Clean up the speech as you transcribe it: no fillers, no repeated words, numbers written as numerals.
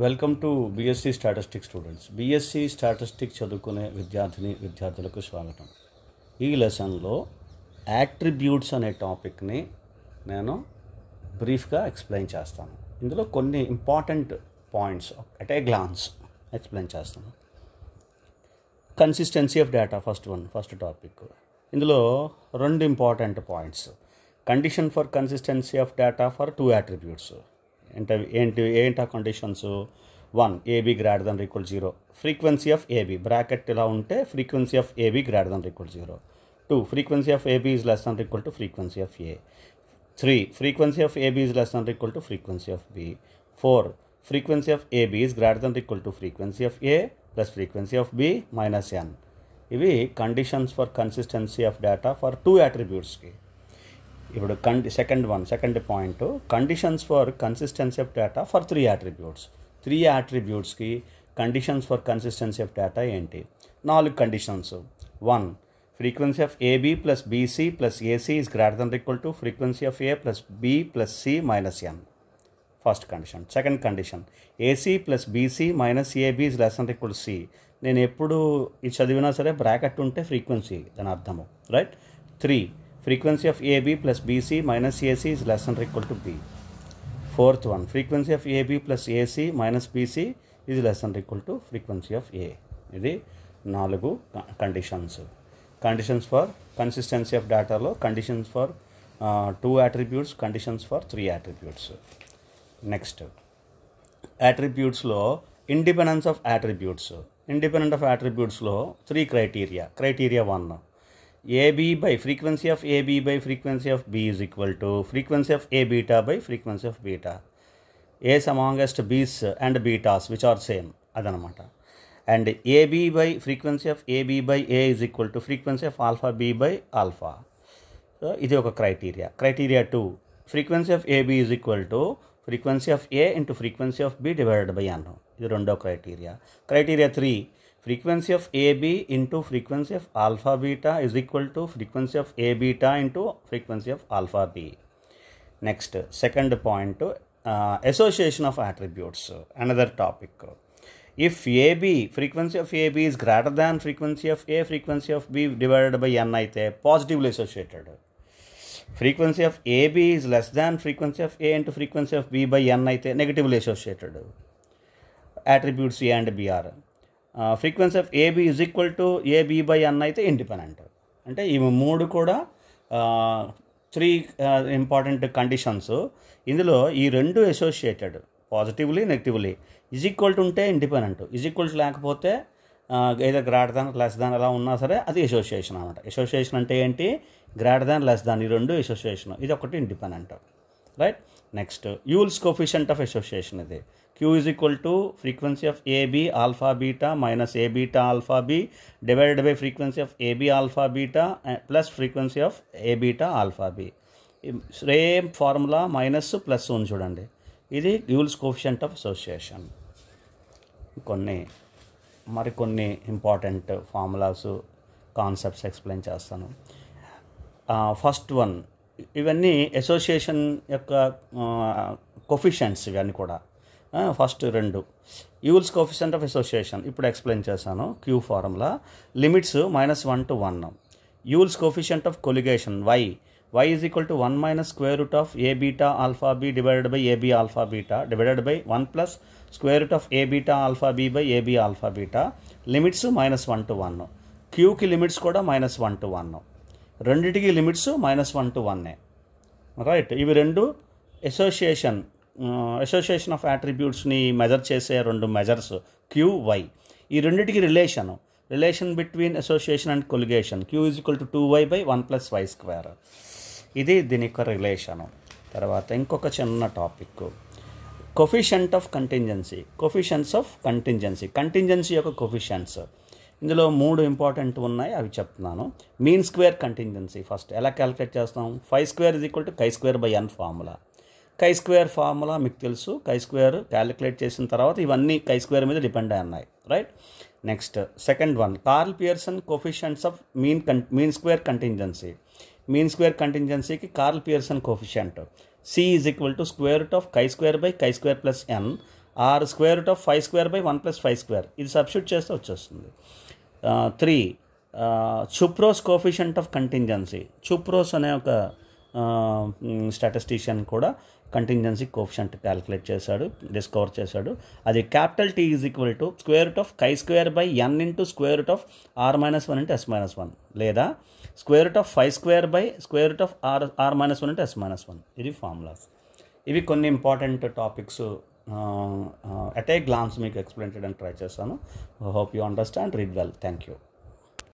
Welcome to BSc statistics students. BSc statistics చదువుకునే విద్యార్థులకు స్వాగతం. ఈ లెసన్లో యాట్రిబ్యూట్స్ అనే టాపిక్ని నేను బ్రీఫ్గా ఎక్స్ప్లెయిన్ చేస్తాను. ఇందులో కొన్ని important points at a glance explain చేస్తాను. Consistency of data first topic. ఇందులో రెండు important points. Condition for consistency of data for two attributes. ఏంటి conditions? 1 AB greater than equal 0, frequency of AB bracket ఇలా ఉంటే frequency of AB greater than equal 0. 2 frequency of AB is less than equal to frequency of A. 3 frequency of AB is less than equal to frequency of B. 4 frequency of AB is greater than equal to frequency of A plus frequency of B minus n. ఇవి conditions for consistency of data for two యాట్రిబ్యూట్స్కి. ఇప్పుడు second point, conditions for consistency of data for three యాట్రిబ్యూట్స్కి conditions for consistency of data ఏంటి? 4 conditions. 1 frequency of AB plus BC plus AC is greater than equal to frequency of A plus B plus C minus n. First condition. Second condition, AC plus BC minus AB is less than equal to C. నేను ఎప్పుడు ఇది చదివినా సరే bracket ఉంటే frequency దాని అర్థము, right? 3 frequency of AB plus BC minus AC is less than or equal to B. Fourth one, frequency of AB plus AC minus BC is less than or equal to frequency of A. ఇది 4 conditions for consistency of డేటాలో conditions for 2 attributes, conditions for 3 attributes. Next, యాట్రిబ్యూట్స్లో independence of యాట్రిబ్యూట్స్లో 3 criteria. Criteria 1, AB by frequency of AB by frequency of B is equal to frequency of A beta by frequency of beta. A's amongst B's and betas which are same adanamata. And AB by frequency of AB by A is equal to frequency of alpha B by alpha. So ఇది ఒక criteria. Criteria 2, frequency of AB is equal to frequency of A into frequency of B divided by n. ఇది రెండో criteria. Criteria 3, frequency of AB into frequency of alpha beta is equal to frequency of A beta into frequency of alpha B. Next, second point, association of attributes, another topic. If AB, frequency of AB is greater than frequency of A, frequency of B divided by n అయితే positively associated. Frequency of AB is less than frequency of A into frequency of B by n అయితే negatively associated. Attributes A and B are frequency of AB is equal to AB by n అయితే independent. అంటే ఇవి 3 కూడా 3 important conditions. ఇందులో ఈ 2 associated, positively negatively. Is equal to ఉంటే independent, is equal to లేకపోతే ఏదో గ్రేటర్ దాన్ లెస్ దాన్ అలా ఉన్నా సరే అది అసోసియేషన్ అనమాట. అసోసియేషన్ అంటే ఏంటి? గ్రేటర్ దాన్ లెస్ దాన్, ఈ 2 అసోసియేషన్, ఇది ఒకటి independent, right? Next, Yule's coefficient of association. ఇది Q is equal to frequency of AB alpha beta minus A beta alpha B divided by frequency of AB alpha beta plus frequency of A beta alpha B. Same formula minus plus ఉంది చూడండి. ఇది Yule's coefficient of association. మరికొన్ని important formulas, concepts explain చేస్తాను. First one, ఇవన్నీ association యొక్క coefficients ఇవన్నీ కూడా. First 2 Yule's coefficient of association ఇప్పుడు ఎక్స్ప్లెయిన్ చేశాను. Q formula, limits -1 to 1. Yule's coefficient of colligation y is equal to 1 minus square root of A beta alpha B divided by AB alpha beta divided by 1 plus square root of A beta alpha B by AB alpha beta. Limits -1 to 1. Qకి limits కూడా -1 to 1. రెండిటికి limits -1 to 1, right? ఇవి 2 association of యాట్రిబ్యూట్స్ని measure చేసే 2 measures QY. ఈ రెండింటికి relation between association and colligation. Q is equal to 2y by 1 plus y square. ఇది దీని యొక్క రిలేషను. తర్వాత ఇంకొక చిన్న టాపిక్, కోఫిషియంట్ ఆఫ్ కంటింజెన్సీ యొక్క కోఫిషియంట్స్. ఇందులో 3 ఇంపార్టెంట్ ఉన్నాయి, అవి చెప్తున్నాను. మీన్ స్క్వేర్ కంటింజెన్సీ ఫస్ట్ ఎలా క్యాలిక్యులేట్ చేస్తాం? φ square is equal to chi² by n formula. chi² formula మీకు తెలుసు. chi² క్యాలిక్యులేట్ చేసిన తర్వాత ఇవన్నీ chi² మీద డిపెండ్ అయి ఉన్నాయి, right? Next, second one, Karl Pearson coefficients of mean square కంటింజెన్సీకి Karl Pearson coefficient C is equal to square root of chi square by chi square plus n R square root of 5 square by 1 plus 5 square, ఇది substitute చేస్తే వచ్చేస్తుంది. 3 Chuprov's coefficient of contingency. Chuprov's అనే ఒక statistician కూడా contingency coefficient calculate చేశాడు, discover చేశాడు. అది capital T is equal to square root of chi square by n into square root of r-1 into s-1, లేదా square root of 5 square by square root of r-1 into s-1. ఇది formulas. ఇవి కొన్ని important topics at a glance మీకు explain చేయడానికి try చేస్తాను. Hope you understand, read well. Thank you.